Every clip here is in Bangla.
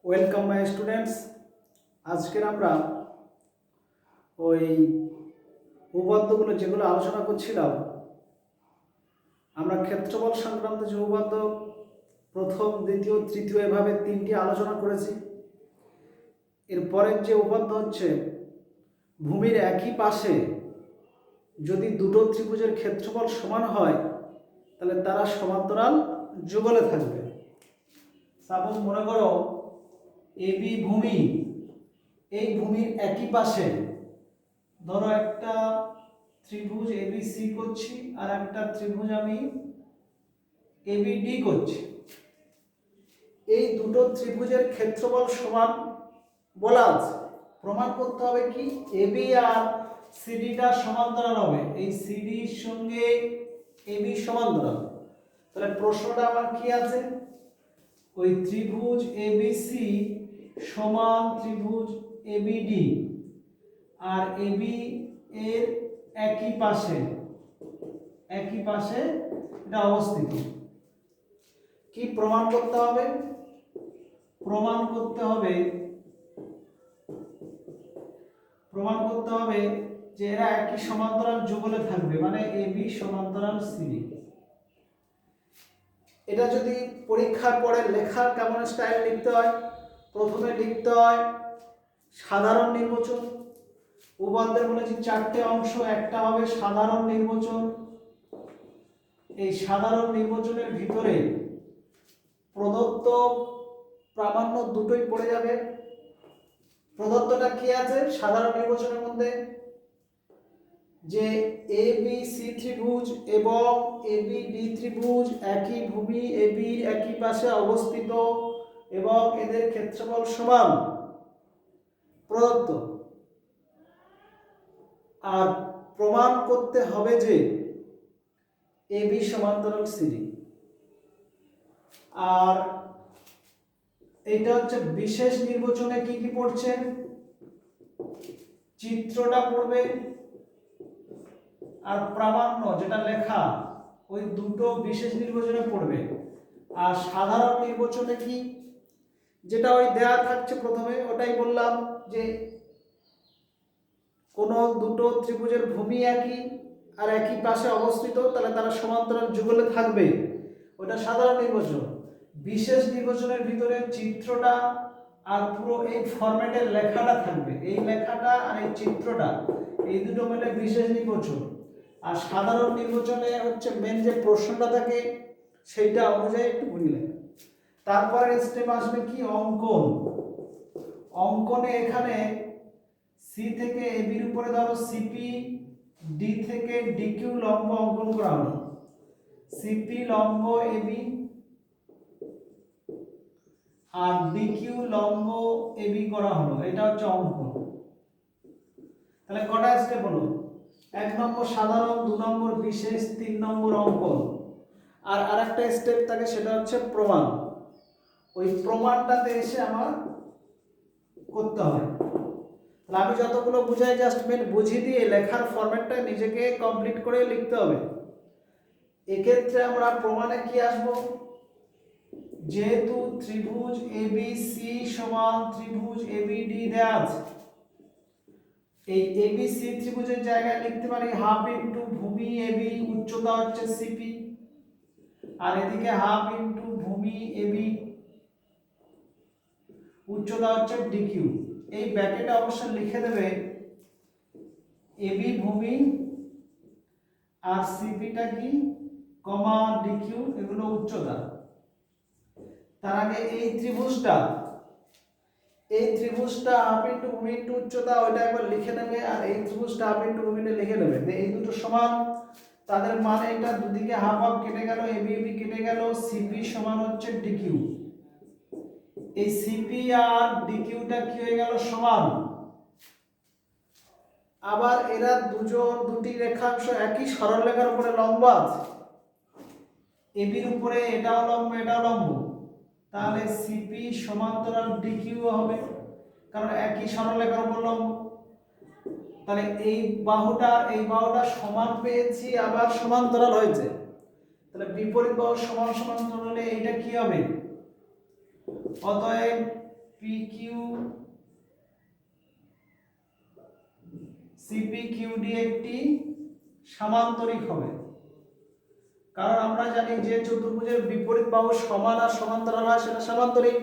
Welcome my students. আজকের আমরা ওই উপপাদ্যগুলো যেগুলো আলোচনা করছিলাম, আমরা ক্ষেত্রফল সংক্রান্ত যে উপপাদ্য প্রথম, দ্বিতীয়, তৃতীয় এভাবে তিনটি আলোচনা করেছি। এরপরের যে উপপাদ্য হচ্ছে ভূমির একই পাশে যদি দুটো ত্রিভুজের ক্ষেত্রফল সমান হয় তাহলে তারা সমান্তরাল যুগলে থাকবে। সাপোজ মনে করো এবি ভূমি, এই ভূমির একই পাশে ধরো একটা ত্রিভুজ এবিসি করছি আর একটা ত্রিভুজ আমি এবিডি করছি। এই দুটো ত্রিভুজের ক্ষেত্রফল সমান বলা আছে। প্রমাণ করতে হবে কি এবি আর সিডিটা সমান্তরাল হবে, এই সিডির সঙ্গে এবি সমান্তরাল। তাহলে প্রশ্নটা আমার কি আছে, ওই ত্রিভুজ এবিসি সমান ত্রিভুজ এবিডি আর এবি এর একই পাশে এটা অবস্থিত। কি প্রমাণ করতে হবে? প্রমাণ করতে হবে যে এরা একই সমান্তরাল যুগলে থাকবে, মানে এবি সমান্তরাল সিডি। এটা যদি পরীক্ষার পরে লেখার কেমন স্টাইল লিখতে হয়, প্রথমে লিখতে হয় সাধারণ নির্বাচন। উপপাদ্যের বলেছি চারটে অংশ, একটা হবে সাধারণ নির্বাচন। এই সাধারণ নির্বাচনের ভিতরে প্রদত্ত প্রামাণ্য দুটোই পড়ে যাবে। প্রদত্তটা কি আছে সাধারণ নির্বাচনের মধ্যে, যে এবিসি ত্রিভুজ এবং এবিডি ত্রিভুজ একই ভূমি এবির একই পাশে অবস্থিত এবং এদের ক্ষেত্রফল সমান প্রদত্ত। আর প্রমাণ করতে হবে যে এবি সমান্তরাল সিডি। আর এটা হচ্ছে বিশেষ নির্বাচনে কি কি পড়ছে, চিত্রটা পড়বে আর প্রামাণ্য যেটা লেখা ওই দুটো বিশেষ নির্বাচনে পড়বে। আর সাধারণ নির্বাচনে কি, যেটা ওই দেয়া থাকছে প্রথমে ওটাই বললাম, যে কোন দুটো ত্রিভুজের ভূমি একই আর একই পাশে অবস্থিত তাহলে তারা সমান্তরাল যুগলে থাকবে, ওটা সাধারণ নির্বাচন। বিশেষ নির্বাচনের ভিতরে চিত্রটা আর পুরো এই ফরম্যাটের লেখাটা থাকবে, এই লেখাটা আর এই চিত্রটা এই দুটো মিলে বিশেষ নির্বাচন। আর সাধারণ নির্বাচনে হচ্ছে মেন যে প্রশ্নটা থাকে সেইটা অনুযায়ী একটু বুঝলে। তারপরে স্টেপ আসবে কি অঙ্কন। অঙ্কনে এখানে সি থেকে এবির উপরে ধরো সিপি, ডি থেকে ডিকিউ লম্ব অঙ্কন করা হলো। সিপি লম্ব এবি আর ডিকিউ লম্ব এবি করা হলো, এটা হচ্ছে অঙ্কন। তাহলে কটা স্টেপ হলো, 1 নম্বর সাধারণ, 2 নম্বর বিশেষ, 3 নম্বর অঙ্কন। আর আরেকটা স্টেপ থাকে সেটা হচ্ছে প্রমাণ। ওই প্রমাণটাতে এসে আমার করতে হয়। তাহলে আমি যতগুলো বুঝাই জাস্ট মেন বুঝিয়ে দিয়ে লেখার ফরম্যাটটা নিজেকে কমপ্লিট করে লিখতে হবে। এক্ষেত্রে আমরা প্রমাণে কি আসবো, যেহেতু ত্রিভুজ এবিসি সমান ত্রিভুজ এবিডি দেয়া আছে, এই এবিসি ত্রিভুজের জায়গায় লিখতে পারি হাফ ইনটু ভূমি এবি, উচ্চতা হচ্ছে সিপি, আর এদিকে হাফ ইনটু ভূমি এবি, উচ্চতা হচ্ছে ডিকিউ। এই ব্র্যাকেটে অবশ্যই লিখে দেবে এবি ভূমি আর সিপিটা কি কমা ডিকিউ, এগুলো উচ্চতা। তার আগে এই ত্রিভুজটা হাফ ইনটু ভূমি ইনটু উচ্চতা ওইটা একবার লিখে নেবে, আর এই ত্রিভুজটা হাফ ইনটু ভূমিটা লিখে নেবে। এই দুটো সমান, তাদের মানে এটা দুদিকে হাফ হাফ কেটে গেল, এবি এবি কেটে গেল, সিপি সমান হচ্ছে ডিকিউ। এই সিপি আর ডিকিউটা কি হয়ে গেল সমান। আবার এরা দুটি রেখাংশ একই সরলরেখার উপরে লম্ব আছে, এবির উপরে এটাও লম্ব এটাও লম্ব, তাহলে সিপি সমান্তরাল ডিকিউ হবে, কারণ একই সরলরেখার উপর লম্ব। তাহলে এই বাহুটা সমান পেয়েছি, আবার সমান্তরাল হয়েছে। তাহলে বিপরীত বাহু সমান সমান্তরাল হলে এইটা কি হবে, অতএব পিকিউ সিপিকিউডি একটি সামান্তরিক হবে, কারণ আমরা জানি যে চতুর্ভুজের বিপরীত বাহু সমান আর সমান্তরাল হয় সেটা সামান্তরিক।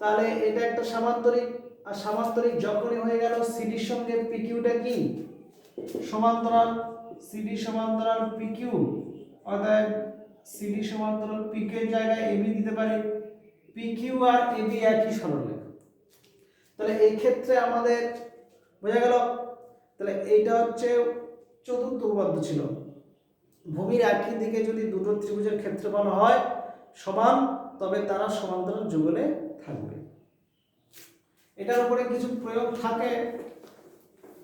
তাহলে এটা একটা সামান্তরিক, আর সামান্তরিক যখনই হয়ে গেল সিডির সঙ্গে পিকিউটা কি সমান্তরাল, সিডি সমান্তরাল পিকিউ, অতএব সিডি সমান্তরাল পিকিউ এর জায়গায় এবি দিতে পারি। পিকিউ আর এবি একই সরলরেখা, তাহলে এই ক্ষেত্রে আমাদের বোঝা গেল। তাহলে এইটা হচ্ছে চতুর্থ উপপাদ্য ছিল, ভূমির একই দিকে যদি দুটো ত্রিভুজের ক্ষেত্রফল হয় সমান তবে তারা সমান্তরাল যুগলে থাকবে। এটার উপরে কিছু প্রয়োগ থাকে,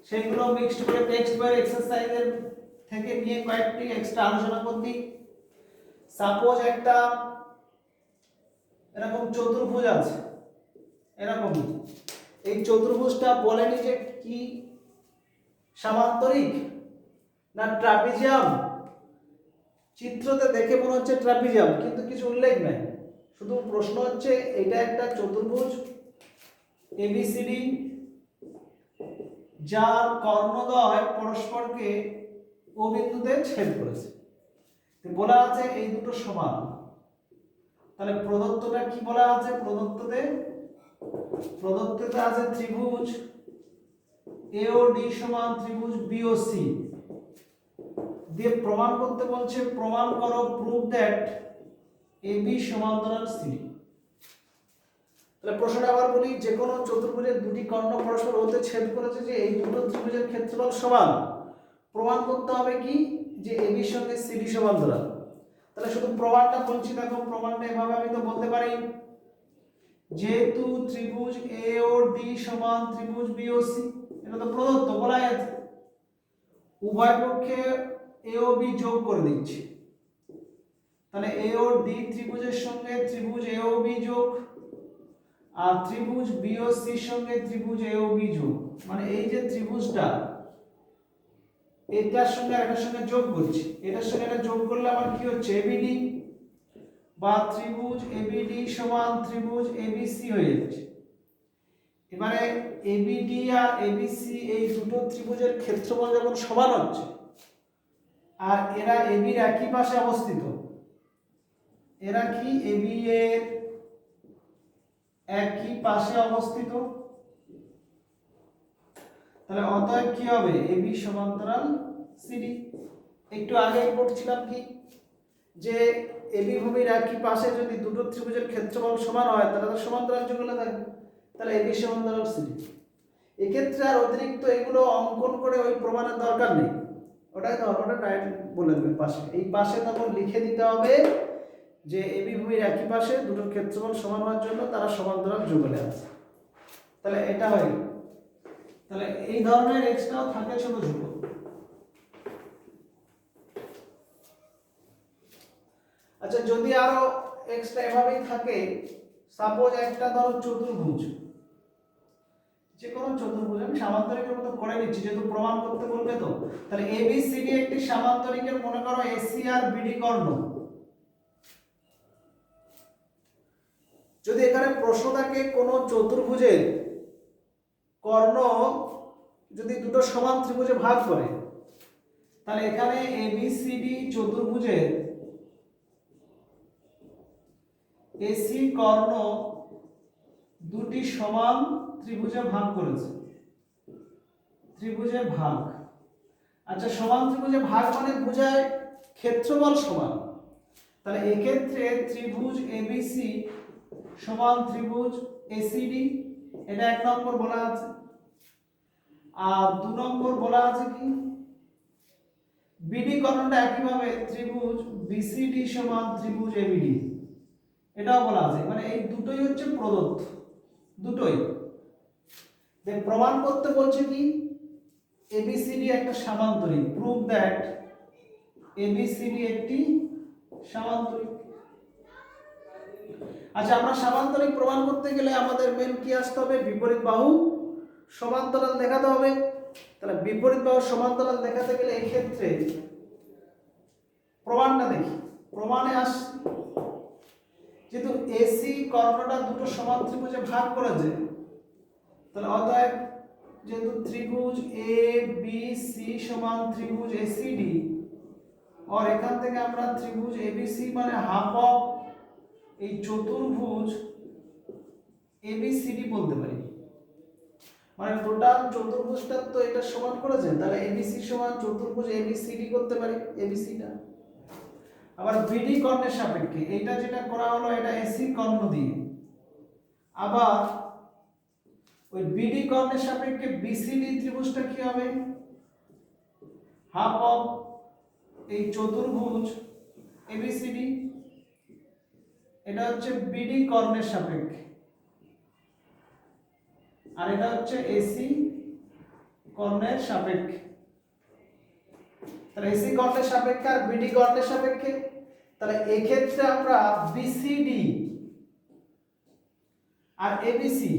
সেগুলো মিক্সড করে টেক্সট বইয়ের এক্সারসাইজের থেকে নিয়ে কয়েকটি এক্সট্রা আলোচনা করছি। সাপোজ একটা এরকম চতুর্ভুজ আছে, এরকম এই চতুর্ভুজটা বলেনি যে কি সামান্তরিক না ট্রাপিজিয়াম, চিত্রতে দেখে মনে হচ্ছে ট্রাপিজিয়াম কিন্তু কিছু উল্লেখ নাই, শুধু প্রশ্ন হচ্ছে এটা একটা চতুর্ভুজ এবিসিডি যার কর্ণদ্বয় পরস্পরকে ও বিন্দুতে ছেদ করেছে, বলা আছে এই দুটো সমান। তাহলে প্রদত্তটা কি বলা আছে, প্রদত্ততে আছে ত্রিভুজ এওডি সমান ত্রিভুজ বিওসি, দিয়ে প্রমাণ করতে বলছে, প্রমাণ করো প্রুভ দ্যাট এবি সমান্তরাল সিডি। তাহলে প্রশ্নটা আবার বলি, যে কোনো চতুর্ভুজের দুটি কর্ণ পরস্পর ওতে ছেদ করেছে যে এই দুটো ত্রিভুজের ক্ষেত্রফল সমান, প্রমাণ করতে হবে কি যে এবি সঙ্গে সিডি সমান্তরাল। তাহলে শুধু প্রমাণটা বলছি, দেখো প্রমাণটা এভাবে আমি তো বলতে পারি, যেহেতু ত্রিভুজ এ ও ডি সমান ত্রিভুজ বিওসি, এটা তো প্রদত্ত বলাই আছে, উভয় পক্ষে এ ও বি যোগ করে দিচ্ছি। তাহলে এ ও ডি ত্রিভুজের সঙ্গে ত্রিভুজ এ ও বি যোগ, আর ত্রিভুজ বিওসি এর সঙ্গে ত্রিভুজ এ ও বি যোগ, মানে এই যে ত্রিভুজটা এটার সঙ্গে এটার সঙ্গে যোগ করছি, এটার সঙ্গে এটা যোগ করলে আমার কি হচ্ছে এবিডি, বা ত্রিভুজ এবিডি সমান ত্রিভুজ এবিসি হয়ে যাচ্ছে। এবারে এবিডি আর এবিসি এই দুটো ত্রিভুজের ক্ষেত্রফল যখন সমান হচ্ছে আর এরা এবির একই পাশে অবস্থিত, এরা কি এবি এর একই পাশে অবস্থিত, তাহলে অতএব কি হবে এবি সমান্তরাল সিডি। একটু আগে পড়ছিলাম কি যে এবি ভূমির একই পাশে যদি দুটো ত্রিভুজের ক্ষেত্রফল সমান হয় তাহলে তার সমান্তরাল যুগলে থাকবে, তাহলে এবি সমান্তরাল সিডি। এক্ষেত্রে আর অতিরিক্ত এগুলো অঙ্কন করে ওই প্রমাণের দরকার নেই, ওটাই ধর্মটা ডাইরেক্ট বলে দেবে পাশে, এই পাশে তখন লিখে দিতে হবে যে এবি ভূমির একই পাশে দুটোর ক্ষেত্রফল সমান হওয়ার জন্য তারা সমান্তরাল যুগলে আছে। তাহলে এটা হয়ে গেল। তাহলে এই ধরনের এক্সট্রাও থাকে ছোট ছোট। আচ্ছা, যদি আরো এক্সট্রা এভাবেই থাকে, সাপোজ একটা ধরো চতুর্ভুজ, যে কোনো চতুর্ভুজ, আমি সামান্তরিকের মতো করে নিচ্ছি যেহেতু প্রমাণ করতে বলবে তো। তাহলে এবিসিডি একটি সামান্তরিকের, মনে করো এসি আর বিডি কর্ণ। যদি এখানে প্রশ্ন থাকে কোন চতুর্ভুজের কর্ণ যদি দুটো সমান ত্রিভুজে ভাগ করে, তাহলে এখানে এবিসিডি চতুর্ভুজের এসি কর্ণ দুটি সমান ত্রিভুজে ভাগ করেছে, ত্রিভুজে ভাগ। আচ্ছা, সমান ত্রিভুজে ভাগ মানে বোঝায় ক্ষেত্রফল সমান, তাহলে এক্ষেত্রে ত্রিভুজ এবিসি সমান ত্রিভুজ এসিডি, এটা এক নম্বর বলা আছে। আর দু নম্বর বলা আছে কি বিডি কর্ণটা একইভাবে ত্রিভুজ বিসিডি সমান ত্রিভুজ এবিডি, এটাও বলা আছে। মানে এই দুটোই হচ্ছে প্রদত্ত, দুটোই যে প্রমাণ করতে বলছে কি এবিসিডি একটা সামান্তরিক, প্রুভ দ্যাট এবিসিডি একটি সামান্তরিক। আচ্ছা, আমরা সামান্তরিক প্রমাণ করতে গেলে আমাদের মেন কি আসতে হবে, বিপরীত বাহু সমান্তরাল দেখাতে হবে। তাহলে বিপরীত বাহু সমান্তরাল দেখাতে গেলে এই ক্ষেত্রে প্রমাণটা দেখি, প্রমাণে আস যেহেতু এসি কর্ণটা দুটো সমান ত্রিভুজে ভাগ করেছে, তাহলে অতএব যেহেতু ত্রিভুজ এ বি সি সমান ত্রিভুজ এসিডি, আর এখান থেকে আমরা ত্রিভুজ এবিসি মানে হাফ অফ এই চতুর্ভুজ এবিসিডি বলতে পারি। মানে টোটাল চতুর্ভুজটা তো এটা সমান করেছে, তাহলে এবিসি সমান চতুর্ভুজ এবিসিডি করতে পারি, এবিসিটা। আবার বিডি কর্ণের সাপেক্ষে এটা যেটা করা হলো এটা এসি কর্ণ দিয়ে, আবার ওই বিডি কর্ণের সাপেক্ষে বিসিডি ত্রিভুজটা কি হবে, হাফ অফ এই চতুর্ভুজ এবিসিডি। এটা হচ্ছে বিডি কর্ণের সাপেক্ষে, আর এটা হচ্ছে এসি কর্ণের সাপেক্ষে। তাহলে এসি কর্ণের সাপেক্ষে আর বিডি কর্ণের সাপেক্ষে, তাহলে এই ক্ষেত্রে আমরা বিসিডি আর এবিসি,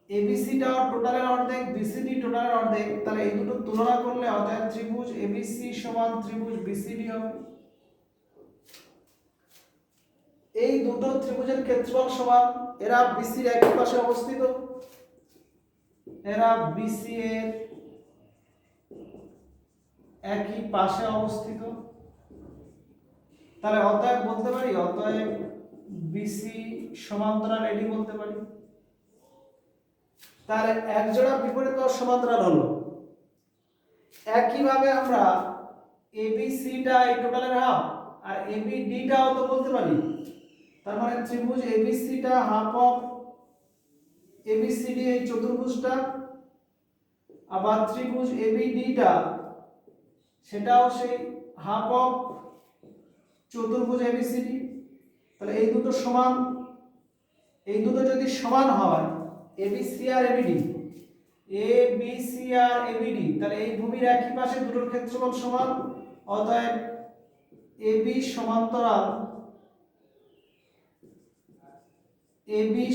এবিসিটা টোটালের অর্ধেক, বিসিডি টোটালের অর্ধেক, তাহলে এই দুটো তুলনা করলে অতএব ত্রিভুজ এবিসি সমান ত্রিভুজ বিসিডি হবে। এই দুটো ত্রিভুজের ক্ষেত্রফল সমান, এরা বিসির একই পাশে অবস্থিত, এরা বিসি এর একই পাশে অবস্থিত, তাহলে অতএব বলতে পারি অতএব বিসি সমান্তরাল এডি বলতে পারি। তাহলে এক জোড়া বিপরীত সমান্তরাল হলো। একইভাবে আমরা এবিসিটা এই টোটালের হাফ আর এবিডিটাও তো বলতে পারি, তার মানে ত্রিভুজ এবিসিটা হাফ অফ এবিসিডি এই চতুর্ভুজটা, আবার ত্রিভুজ এবিডিটা সেটাও সেই হাফ অফ চতুর্ভুজ এবিসিডি। তাহলে এই দুটো সমান, এই দুটো যদি সমান হয় এবিসি আর এবিডি, এবিসি আর এবিডি, তাহলে এই ভূমির একই পাশে দুটোর ক্ষেত্রফল সমান, অতএব এবি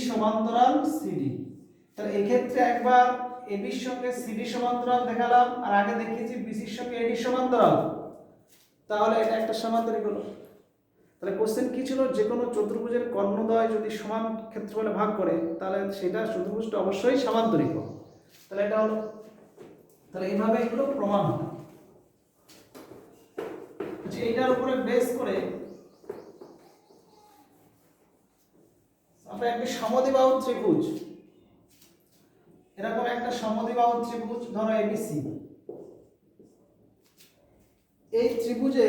সমান্তরাল সিডি। তাহলে এই ক্ষেত্রে একবার এবির সঙ্গে সিডি সমান্তরাল দেখালাম, আর আগে দেখিয়েছি বিসির সঙ্গে এডি সমান্তরাল, তাহলে এটা একটা সমান্তরিক হলো। তাহলে কোশ্চেন কি ছিল, যে কোনো চতুর্ভুজের কর্ণদ্বয় যদি সমান ক্ষেত্রফলে ভাগ করে তাহলে সেটা চতুর্ভুজটা অবশ্যই সমান্তরিক হবে। তাহলে এটা হলো, তাহলে এইভাবে এগুলো প্রমাণ হয়। আচ্ছা, এইটার উপরে বেস করে আমরা একটা সমদ্বিবাহু ত্রিভুজ, এরকম একটা সমদ্বিবাহু ত্রিভুজ ধরো এবিসি, এই ত্রিভুজে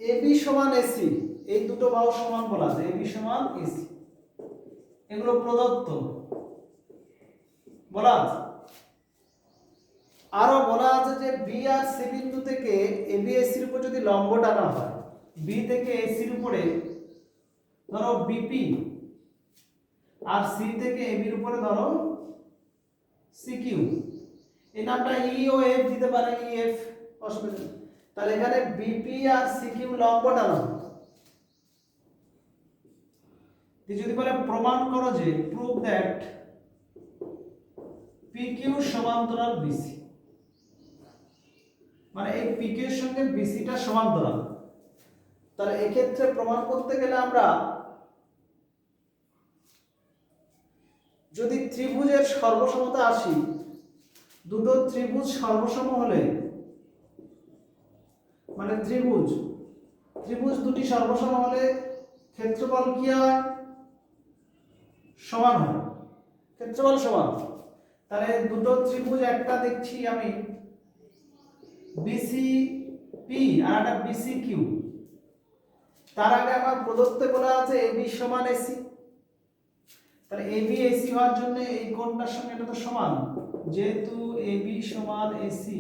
এবি সমান এসি, এই দুটো বাহু সমান বলা আছে, এবি সমান এসি, এগুলো প্রদত্ত বলা আছে। আরো বলা আছে যে বি আর সি বিন্দু থেকে এবি এসির উপর যদি লম্ব টানা হয়, বি থেকে এসির উপরে ধরো বিপি, আর সি থেকে এবির উপরে ধরো সিকিউ, এই নামটা ই ও এফ দিতে পারে, ই এফ অসুবিধা নেই। তাহলে এখানে বিপি আর সিকিউ লম্ব টানা, যদি বলে প্রমাণ করো যে প্রুভ দ্যাট পিকিউ সমান্তরাল বিসি, মানে এই পিকিউ এর সঙ্গে বিসিটা সমান্তরাল, তাহলে এই ক্ষেত্রে প্রমাণ করতে গেলে আমরা যদি ত্রিভুজের সর্বসমতা আসি, দুটো ত্রিভুজ সর্বসম হলে, মানে ত্রিভুজ দুটি সর্বসম হলে ক্ষেত্রফল কি হয়, সমান হয়, ক্ষেত্রফল সমান। তাহলে দুটো ত্রিভুজ, একটা দেখছি আমি বিসি পি আর একটা বিসি কিউ, তার আগে আমার প্রদত্ত বলা আছে এবি সমান এসি, তাহলে এবি এসি হওয়ার জন্য এই কোণটার সঙ্গে এটা তো সমান, যেহেতু এবি সমান এসি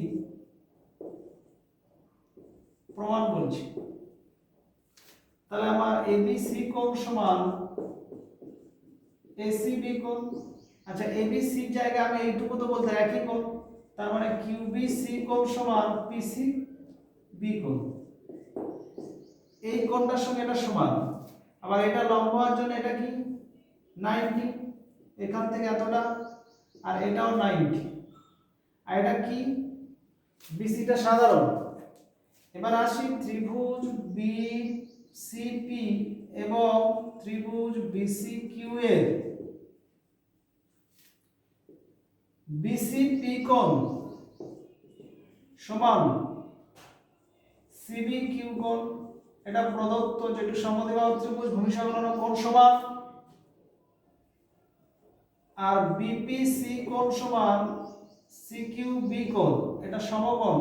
প্রমাণ বলছি, তাহলে আমার এবিসি কোণ সমান এসিবি কোণ। আচ্ছা, এবিসি এর জায়গায় আমি এইটুকু তো বলতে একই কোণ, তার মানে কিউবিসি কোণ সমান পিসি বি কোণ, এই কোণটার সঙ্গে এটা সমান। আবার এটা লম্ব হওয়ার জন্য এটা কি 90, এখান থেকে এতটা, আর এটাও 90, আর এটা কি বিসিটা সাধারণ। এবার আসি ত্রিভুজ বি সিপি এবং ত্রিভুজ বিসিকিউ এর বিসিপি কোণ সমান সিবি কিউ কোণ, এটা প্রদত্ত যেটি সমদ্বিবাহু ত্রিভুজ ভূমি সংলগ্ন কোণ সমান, আর বিপিসি কোণ সমান সিকিউ বি কোণ, এটা সমকোণ,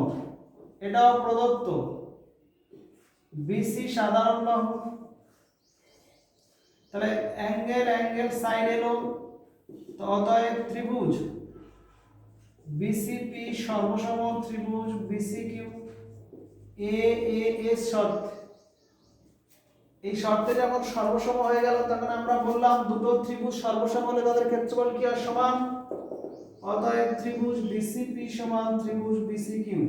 এটাও প্রদত্ত। বিসি সাধারণ বাহু, তাহলে অ্যাঙ্গেল সাইড এলো, তো অতএব ত্রিভুজ বিসিপি সর্বসম ত্রিভুজ বিসিকিউ এ এস শর্ত, এই শর্তে যখন সর্বসম হয়ে গেল তখন আমরা বললাম দুটো ত্রিভুজ সর্বসম হলে তাদের ক্ষেত্রফল কি হয়? সমান। অতএব ত্রিভুজ বিসিপি সমান ত্রিভুজ বিসিকিউ,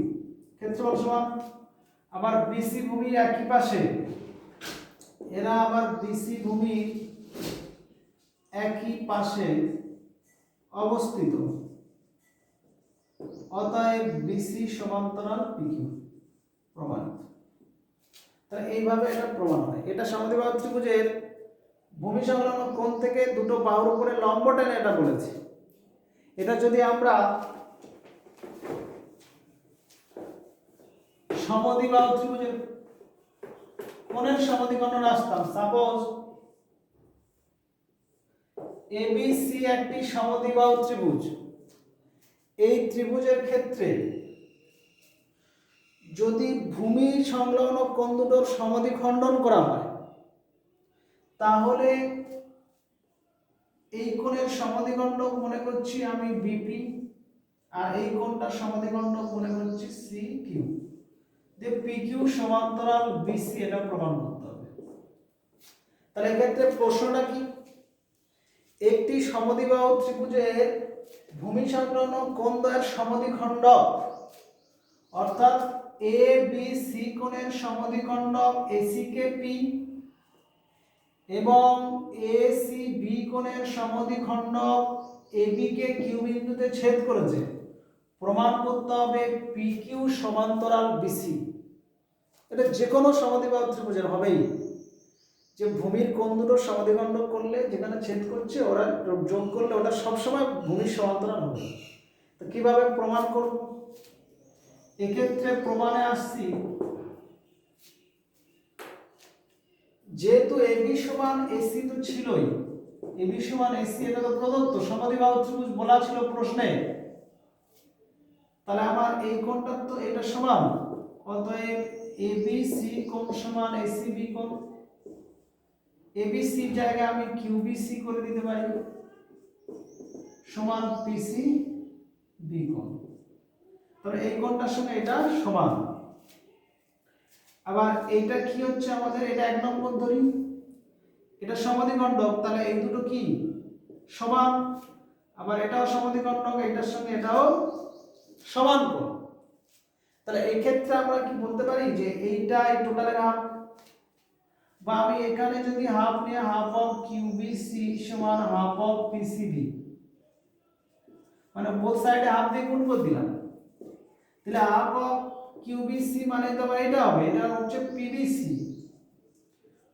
ক্ষেত্রফল সমান। আবার বিসি ভূমির একই পাশে, এরা আবার বিসি ভূমির একই পাশে অবস্থিত, অতএব বিসি সমান্তরাল পিকিউ, প্রমাণিত। তাহলে এইভাবে এটা প্রমাণ হয়। এটা সমদ্বিবাহু ত্রিভুজের ভূমি সংলগ্ন কোণ থেকে দুটো বাহুর উপরে লম্ব টেনে এটা বলেছি। এটা যদি আমরা সমদ্বিবাহু ত্রিভুজের কোণের সমদ্বিকর্ণ আসতাম, সাপোজ এবিসি একটি সমদ্বিবাহু ত্রিভুজ, এই ত্রিভুজের ক্ষেত্রে যদি ভূমি সংলগ্ন কোণ দুটোর সমদ্বিখণ্ডন করা হয় তাহলে এই কোণের সমদ্বিখণ্ডক মনে করছি আমি বিপি, আর এই কোণটার সমদ্বিখণ্ডক মনে করছি সি কিউ, যে পি কিউ সমান্তরাল বিসি, এটা প্রমাণ করতে হবে। তাহলে এক্ষেত্রে প্রশ্নটা কি? একটি সমদ্বিবাহু ত্রিভুজের ভূমি সংলগ্ন কোণ দ্বয়ের সমদ্বিখণ্ডক, অর্থাৎ এ বি সি কোণের সমদ্বিখণ্ডক এসি কে পি এবং এ সি বি কোণের সমদ্বিখণ্ডক এবি কে কিউ বিন্দুতে ছেদ করেছে, প্রমাণ করতে হবে পি কিউ সমান্তরাল বিসি। এটা যে কোনো সমদ্বিবাহু ত্রিভুজের হবেই, যে ভূমির কোণ দুটো সমদ্বিখণ্ডক করলে যেখানে ছেদ করছে ওরা যোগ করলে ওটা সবসময় ভূমির সমান্তরাল হবে। তো কিভাবে প্রমাণ করব? এক্ষেত্রে প্রমাণে আসছি, যেহেতু এবি সমান এসি তো ছিলই, এবি সমান এসি এটা তো প্রদত্ত সমদ্বিবাহু ত্রিভুজ বলা ছিল প্রশ্নে, তাহলে আমার এই কোণটা তো এটা সমান, অতএব এবিসি কোণ সমান এসিবি কোণ, এবিসি জায়গায় আমি কিউবিসি করে দিতে পারি, সমান পিসি বি কোণ। তাহলে এই কোণটার সঙ্গে এটা সমান। আবার এইটা কি হচ্ছে আমাদের, এটা এক নম্বর ধরি, এটা সমদ্বিখণ্ডক, তাহলে এই দুটো কি সমান। আবার এটাও সমদ্বিখণ্ডক, এটার সঙ্গে এটাও সমান কোণ। তাহলে এই ক্ষেত্রে আমরা কি বলতে পারি যে এইটা এই টোটালের হাফ, বা আমি এখানে যদি হাফ নিয়ে হাফ অফ কিউবিসি সমান হাফ অফ পিসিবি, মানে বোথ সাইডে হাফ দিয়ে গুণ করে দিলাম, তাহলে হাফ অফ কিউবিসি মানে তো এটা হবে, এটা হচ্ছে পিবিসি,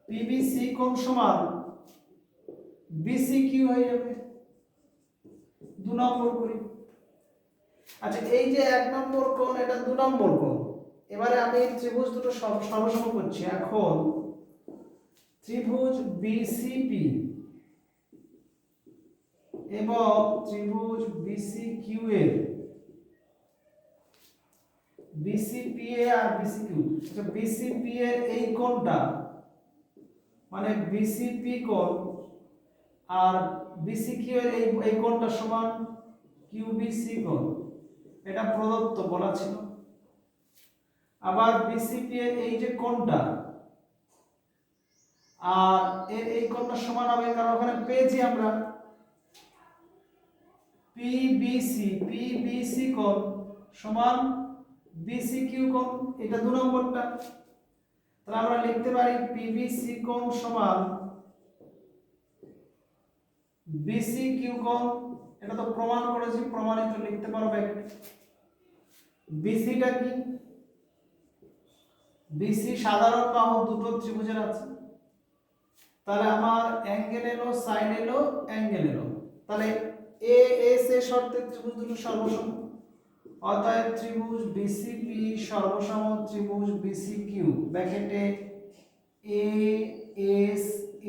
পিবিসি কোণ সমান বিসি কিউ হয়ে যাবে। 2 নম্বর করি। আচ্ছা, এই যে 1 নম্বর কোণ, এটা 2 নম্বর কোণ। এবারে আমি ত্রিভুজ দুটো সর্বসম করছি। এখন ত্রিভুজ বিসিপি এবং ত্রিভুজ বিসিকিউ এর বিসিপিএ আর বিসিকিউ, আচ্ছা বিসিপি এর এই কোণটা মানে বিসিপি কোণ আর বিসিকিউ এর এই কোণটা সমান কিউবিসি কোণ, এটা প্রদত্ত বলা ছিল। আবার বিসিপি এর এই যে কোণটা আর এর এই কোণটা সমান হবে, কারণ ওখানে পেয়েছি আমরা পিবিসি কোণ সমান বিসিকিউ কোণ, এটা 2 নম্বরটা। তাহলে আমরা লিখতে পারি পিবিসি কোণ সমান বিসিকিউ কোণ, এটা তো প্রমাণ করেছি, প্রমাণিত লিখতে পারো ব্র্যাকেট। বিসিটা কি? বিসি সাধারণ বাহু দুটো ত্রিভুজের আছে, তাহলে আমার অ্যাঙ্গেল এলো, সাইন এলো, অ্যাঙ্গেল এলো, তাহলে এ এস এ শর্তে ত্রিভুজ দুটো সর্বসম, অতএব ত্রিভুজ বিসিপি সর্বসম ত্রিভুজ বিসিকিউ ব্র্যাকেটে এ এস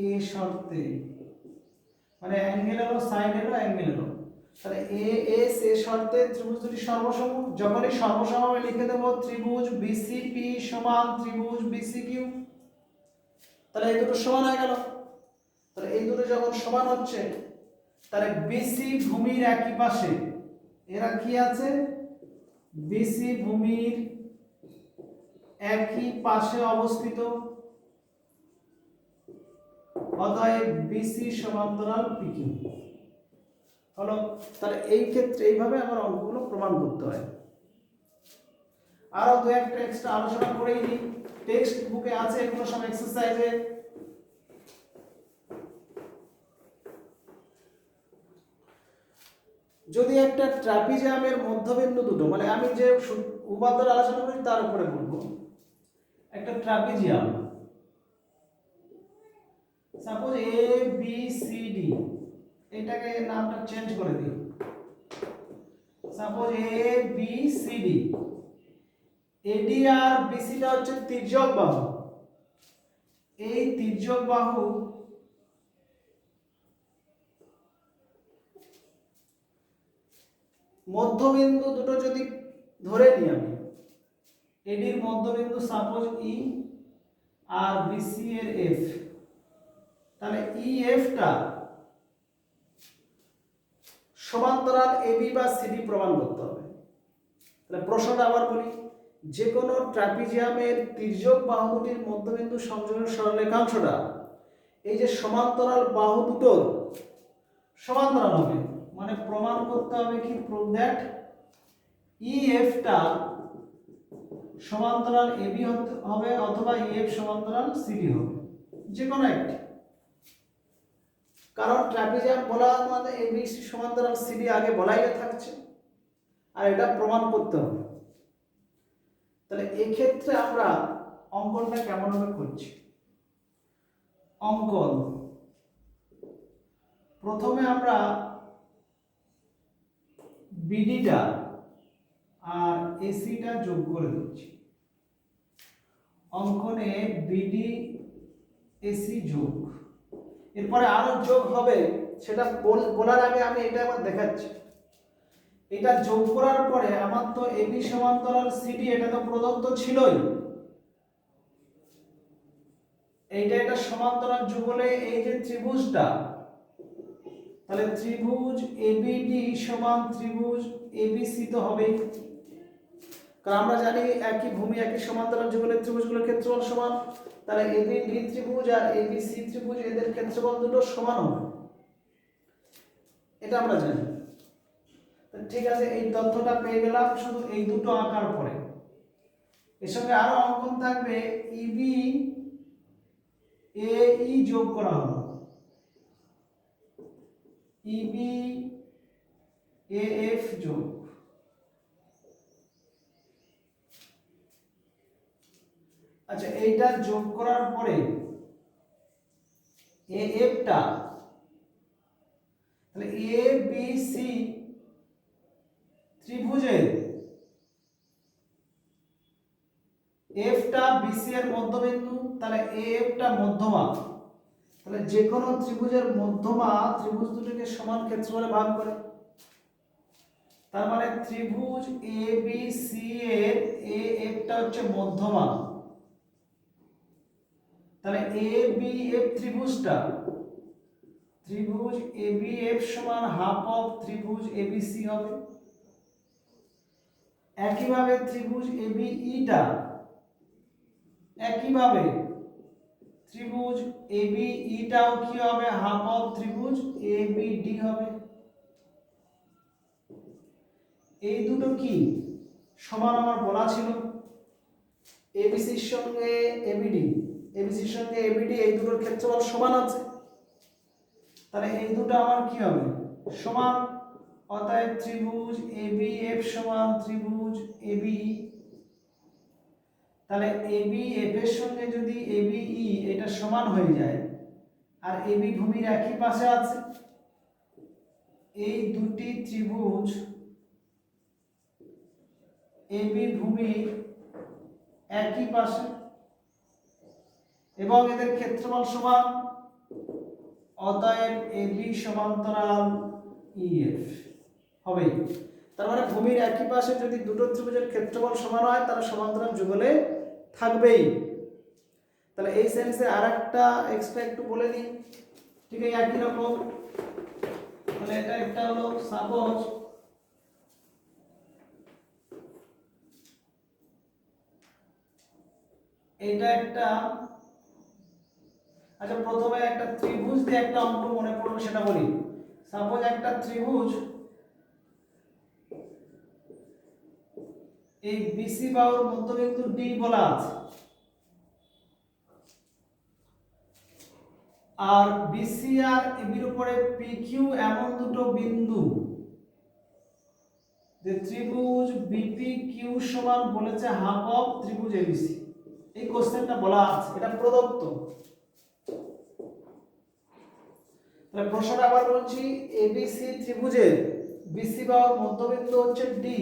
এ শর্তে, মানে অ্যাঙ্গেল এলো, সাইন এলো, অ্যাঙ্গেল এলো, তাহলে এ এস এ শর্তে ত্রিভুজ দুটি সর্বসম। যখনই সর্বসম আমি লিখে দেব ত্রিভুজ বিসিপি সমান ত্রিভুজ বিসিকিউ, তাহলে এই দুটো সমান হয়ে গেল। তাহলে এই দুটো যখন সমান হচ্ছে, তাহলে বিসি ভূমির একই পাশে, এরা কি আছে, বিসি ভূমির একই পাশে অবস্থিত, অতএব বিসি সমান্তরাল পিকিউ হলো। তাহলে এই ক্ষেত্রে এইভাবে আমার অঙ্কগুলো প্রমাণ করতে হয়। আরো দু একটা এক্সট্রা আলোচনা করেই নিই, টেক্সট বুকে আছে এগুলো সব এক্সারসাইজে। যদি একটা ট্রাপিজিয়ামের মধ্যবিন্দু দুটো, মানে আমি যে উপাদান আলোচনা করি তার উপরে বলবো, একটা trapezium suppose A B C D, এটাকে নামটা চেঞ্জ করে দিই, suppose A B C D, এডি আর বিসিটা হচ্ছে তির্যক বাহু, এই তির্যক বাহু মধ্যবিন্দু দুটো যদি ধরে নিই আমি, এডির মধ্যবিন্দু সাপোজ ই আর বিসি এর এফ, তাহলে ই এফটা সমান্তরাল এবি বা সিডি প্রমাণ করতে হবে। তাহলে প্রশ্নটা আবার বলি, যে কোনো ট্রাপিজিয়ামের তির্যক বাহু দুটির মধ্যবিন্দু সংযোগের সরলরেখাংশটা এই যে সমান্তরাল বাহু দুটোর সমান্তরাল হবে, মানে প্রমাণ করতে হবে কি, প্রুভ দ্যাট ই এফটা সমান্তরাল এবি হবে অথবা ই এফ সমান্তরাল সিডি হবে, যে কোনো একটি। কারণ ট্রাপিজিয়াম বলা মানে এবি সমান্তরাল সিডি আগে বলাই থাকছে, আর এটা প্রমাণ করতে হবে। তাহলে এই ক্ষেত্রে আমরা অঙ্কনটা কেমন ভাবে করছি, অঙ্কন প্রথমে আমরা বিডিটা আর এসিটা যোগ করে দিচ্ছি, অঙ্কনে বিডি এসি যোগ, এরপরে আরো যোগ হবে, সেটা বলার আগে আমি এটা একবার দেখাচ্ছি। এটা যোগ করার পরে আমার তো এবি সমান্তরাল সিডি এটা তো প্রদত্ত ছিলই, এইটা এটা সমান্তরাল যুগলে এই যে ত্রিভুজটা, তাহলে ত্রিভুজ এবিডি সমান ত্রিভুজ এবিসি তো হবেই, কারণ আমরা জানি একই ভূমি একই সমান্তরাল যুগলের ত্রিভুজগুলোর ক্ষেত্রফল সমান, তাহলে এবিডি ত্রিভুজ আর এবিসি ত্রিভুজ এদের ক্ষেত্রফল দুটো সমান হবে, এটা আমরা জানি। ঠিক আছে, এই তথ্যটা পেয়ে গেলাম শুধু এই দুটো আঁকার পরে। এর সঙ্গে আরো অঙ্কন থাকবে, ইবি এ ই যোগ করা হলো, ইবি এ এফ যোগ, আচ্ছা এইটা যোগ করার পরে এ এফটা, তাহলে এ বি সি ত্রিভুজের এফটা বিসি এর মধ্যবিন্দু, তাহলে এ এফটা মধ্যমা, তাহলে যে কোনো ত্রিভুজের মধ্যমা ত্রিভুজ দুটোকে সমান ক্ষেত্রফলে ভাগ করে, তার মানে ত্রিভুজ এ বি সি এর এ এফটা হচ্ছে মধ্যমা, তাহলে এ বি এফ ত্রিভুজটা, ত্রিভুজ এ বি এফ সমান হাফ অফ ত্রিভুজ এবিসি হবে। একইভাবে ত্রিভুজ এ বি ইটা, একইভাবে ত্রিভুজ এ বি ইটাও কি হবে, হাফ অফ ত্রিভুজ এ বি ডি হবে। এই দুটো কি সমান আমার বলা ছিল, এবিসির সঙ্গে এবিডি, এবিসির সঙ্গে এবিডি এই দুটোর ক্ষেত্রফল সমান আছে, তাহলে এই দুটো আমার কি হবে, সমান, অতএব ত্রিভুজ এবিএফ সমান ত্রিভুজ এবি। তাহলে এবি এফ এর সঙ্গে যদি এবি ই এটা সমান হয়ে যায় আর এবি ভূমির একই পাশে আছে, এই দুটি ত্রিভুজ এবি ভূমির একই পাশে এবং এদের ক্ষেত্রফল সমান, অতএব এবি সমান্তরাল ইএফ হবে। তার মানে ভূমির একই পাশে যদি দুটো ত্রিভুজের ক্ষেত্রফল সমান হয় তাহলে সমান্তরাল যুগলে থাকবেই। তাহলে এই সেন্সে আরেকটা এক্সট্রা একটু বলে দিই, ঠিক আছে? একই রকম, তাহলে এটা একটা হলো সাপোজ এটা একটা, আচ্ছা প্রথমে একটা ত্রিভুজ দিয়ে একটা অঙ্ক মনে পড়লো সেটা বলি। সাপোজ একটা ত্রিভুজ এই বিসি বাহুর মধ্যবিন্দু ডি বলা আছে, আর বিসি আর এবির উপরে পিকিউ এমন দুটো বিন্দু যে ত্রিভুজ বিপি কিউ সমান বলেছে হাফ অফ ত্রিভুজ এবিসি। এই কোশ্চেনটা বলা আছে, এটা প্রদত্ত। তাহলে প্রশ্নটা আবার বলছি, এবিসি ত্রিভুজের বিসি বাহুর মধ্যবিন্দু হচ্ছে ডি,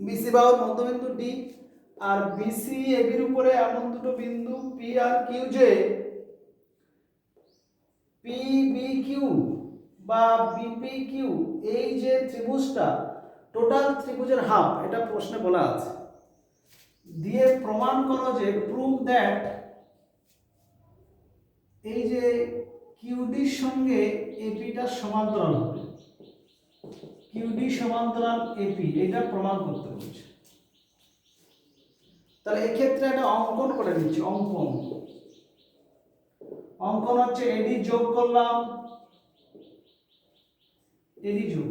বিসি বাহুর মধ্যবিন্দু ডি, আর বিসি এবির উপরে এমন দুটো বিন্দু পি আর কিউ যে পি বি কিউ বা বিপি কিউ, এই যে ত্রিভুজটা টোটাল ত্রিভুজের হাফ, এটা প্রশ্নে বলা আছে। দিয়ে প্রমাণ করো যে প্রুভ দ্যাট এই যে কিউডির সঙ্গে এপিটা সমান্তরাল হবে, কিউডি সমান্তরাল এপি, এটা প্রমাণ করতে বলছে। তাহলে এই ক্ষেত্রে একটা অঙ্কন করে দিচ্ছি। অঙ্কন হচ্ছে এডি যোগ করলাম, এডি যোগ,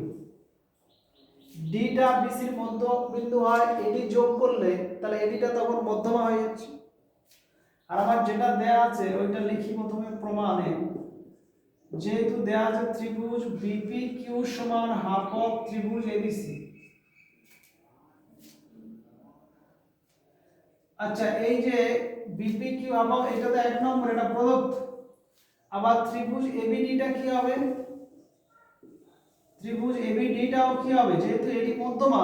ডিটা বিসির মধ্যবিন্দু হয়, এডি যোগ করলে তাহলে এডিটা তখন মধ্যমা হয়ে যাচ্ছে। আর আমার যেটা দেয়া আছে ওইটা লিখি প্রথমে প্রমাণে, যেহেতু দেয়া আছে ত্রিভুজ বিপি কিউ সমান হাফ অফ ত্রিভুজ এবিসি। আচ্ছা এই যে বিপি কিউ আবার এটা তো এক নম্বর, এটা প্রদত্ত। আবার ত্রিভুজ এবিডিটা কি হবে, ত্রিভুজ এবিডিটাও কি হবে, যেহেতু এটি মধ্যমা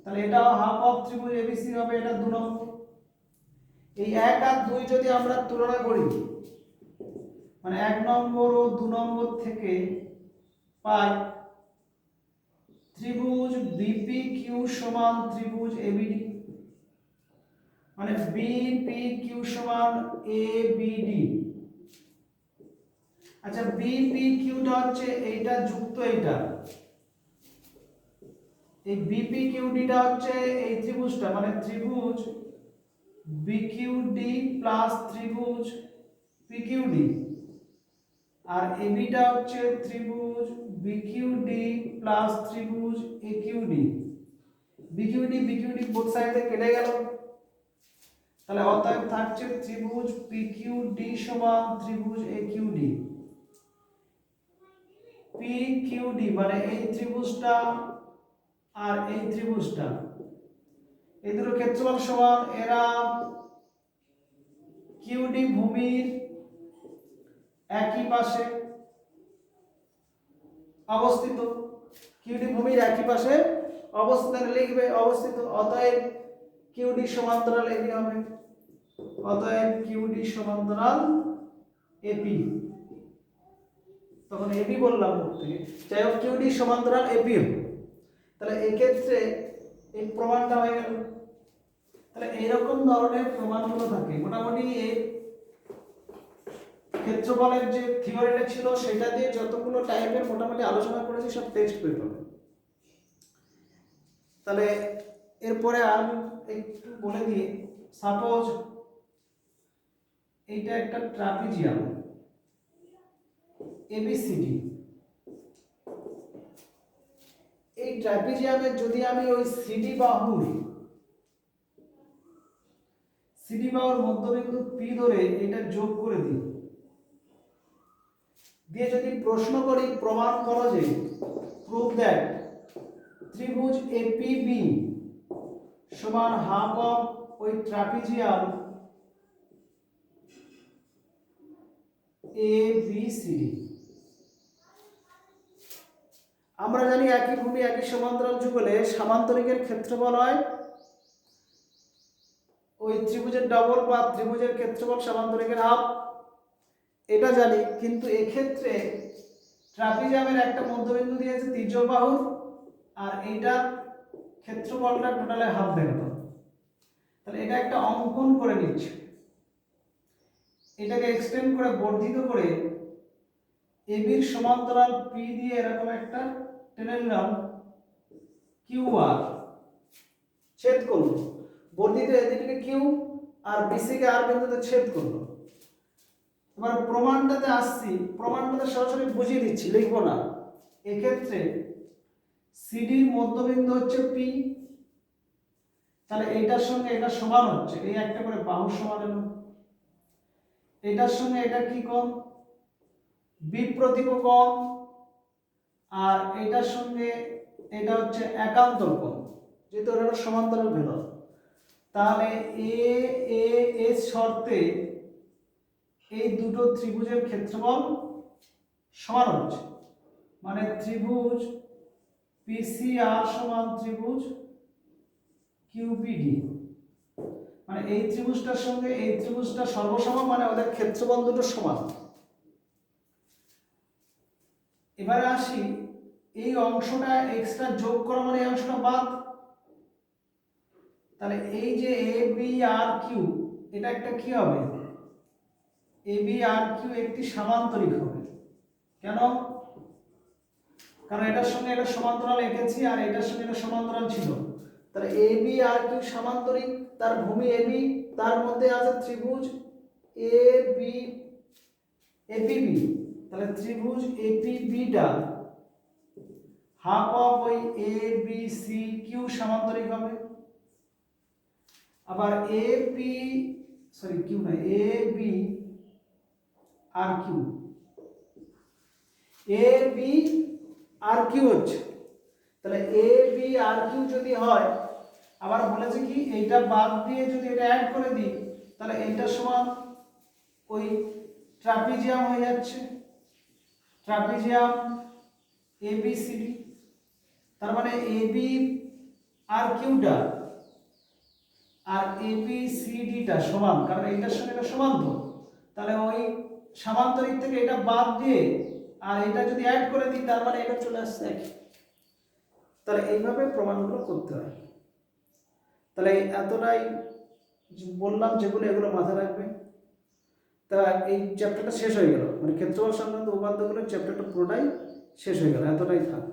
তাহলে এটাও হাফ অফ ত্রিভুজ এবিসি হবে, এটা 2 নম্বর। এই 1 আর 2 যদি আমরা তুলনা করি, মানে 1 নম্বর ও 2 নম্বর থেকে পাই ত্রিভুজ বিপি কিউ সমান ত্রিভুজ এবিডি, মানে বিপি কিউ সমান এবিডি। আচ্ছা বিপি কিউটা হচ্ছে এইটা যুক্ত এইটা, এই বিপি কিউডিটা হচ্ছে এই ত্রিভুজটা, মানে ত্রিভুজ বিকিউডি প্লাস ত্রিভুজ পিকিউডি, আর এবিটা হচ্ছে ত্রিভুজ বিকিউডি প্লাস ত্রিভুজ একিউডি। বিকিউডি বিকিউডি বোথ সাইডে কেটে গেল, তাহলে অতএব থাকছে ত্রিভুজ পিকিউডি সমান ত্রিভুজ একিউডি। পিকিউডি মানে এই ত্রিভুজটা আর এই ত্রিভুজটা, এই দুটো ক্ষেত্রফল সমান, এরা কিউডি ভূমির একই পাশে অবস্থিত, কিউডি ভূমির একই পাশে অবস্থিত লিখবে অবস্থিত, অতএব কিউডি সমান্তরাল এবি হবে, অতএব কিউডি সমান্তরাল এপি। তখন এবি বললাম মুখ থেকে, যাই হোক কিউডি সমান্তরাল এপি হবে। তাহলে এই ক্ষেত্রে এই প্রমাণটা হয়ে গেল। তাহলে এইরকম ধরনের প্রমাণগুলো থাকে মোটামুটি। এই ক্ষেত্রফলের যে থিওরিটা ছিল সেটা দিয়ে যতগুলো টাইপের মোটামুটি আলোচনা করেছি সব টেক্সট বই পাবে। তাহলে এরপরে আর একটু বলে দিই, সাপোজ এইটা একটা ট্রাপিজিয়াম এবিসিডি, এই ট্রাপিজিয়ামের যদি আমি ওই সিডি বাহুর মধ্যবিন্দু পি ধরে এটা যোগ করে দিই, দিয়ে যদি প্রশ্ন করি প্রমাণ করো যে প্রুভ দ্যাট ত্রিভুজ এপিবি সমান হাফ অফ ওই trapezium A B C D. আমরা জানি একই ভূমি একই সমান্তরাল যুগলে সামান্তরিকের ক্ষেত্রফল হয় ওই ত্রিভুজের ডবল বা ত্রিভুজের ক্ষেত্রফল সামান্তরিকের হাফ, এটা জানি। কিন্তু এক্ষেত্রে ট্রাপিজিয়ামের একটা মধ্যবিন্দু দিয়েছে তির্যক বাহুর, আর এইটা ক্ষেত্রফলটা টোটালে হাফ দেখো। তাহলে এটা একটা অঙ্কন করে নিচ্ছে, এটাকে এক্সটেন্ড করে বর্ধিত করে এবির সমান্তরাল পি দিয়ে এরকম একটা টেনে নিলাম কিউ আর, ছেদ করলো বর্ধিত এদিকে কিউ আর বিসি কে আর বিন্দুতে ছেদ করলো। এবার প্রমাণটাতে আসছি, প্রমাণটাতে সরাসরি বুঝিয়ে দিচ্ছি, লিখবো না। এক্ষেত্রে সিডির মধ্যবিন্দু হচ্ছে পি, তাহলে এইটার সঙ্গে এটা সমান হচ্ছে, এই একটা করে বাহু সমান এলো। এটার সঙ্গে এটা কি কোণ? বিপ্রতীপ কোণ। আর এটার সঙ্গে এটা হচ্ছে একান্তর কোণ, যেহেতু এটা সমান্তরাল ভেদক। তাহলে এ এ এর শর্তে এই দুটো ত্রিভুজের ক্ষেত্রফল সমান হচ্ছে, মানে ত্রিভুজ পিসিআর সমান ত্রিভুজ কিউপিডি। মানে এই ত্রিভুজটার সঙ্গে এই ত্রিভুজটা সর্বসম, মানে ওদের ক্ষেত্রফল দুটো সমান। এবারে আসি, এই অংশটা এক্সট্রা যোগ করা মানে এই অংশটা বাদ। তাহলে এই যে এ বি আর কিউ, এটা একটা কি হবে? এ বি আর কিউ একটি সামান্তরিক হবে। কেন? কারণ এটার সঙ্গে এটা সমান্তরাল এঁকেছি আর এটার সঙ্গে এটা সমান্তরাল ছিল। তাহলে এ বি আর কিউ সামান্তরিক, তার ভূমি এ বি, তার মধ্যে আছে ত্রিভুজ এ বি এপিবি। তাহলে ত্রিভুজ এপিবিটা হাফ অফ ওই এ বি সি কিউ সামান্তরিক হবে। আবার এ পি কিউ না, A B R Q, A B R Q হচ্ছে। তাহলে এ বি আর কিউ যদি হয়, আবার বলেছে কি এইটা বাদ দিয়ে যদি এটা অ্যাড করে দিই, তাহলে এইটা সমান ওই ট্রাপিজিয়াম হয়ে যাচ্ছে, trapezium A B C D. তার মানে A B R কিউটা R A B C ডিটা সমান, কারণ এইটার সঙ্গে এটা সমান তো। তাহলে ওই সামান্তরিক থেকে এটা বাদ দিয়ে আর এটা যদি অ্যাড করে দিই, তার মানে এটা চলে আসছে একই। তাহলে এইভাবে প্রমাণগুলো করতে হয়। তাহলে এতটাই বললাম, যেগুলো এগুলো মাথায় রাখবে। তা এই চ্যাপ্টারটা শেষ হয়ে গেল, মানে ক্ষেত্রফল সংক্রান্ত উপাদানগুলোর চ্যাপ্টারটা পুরোটাই শেষ হয়ে গেল, এতটাই থাক।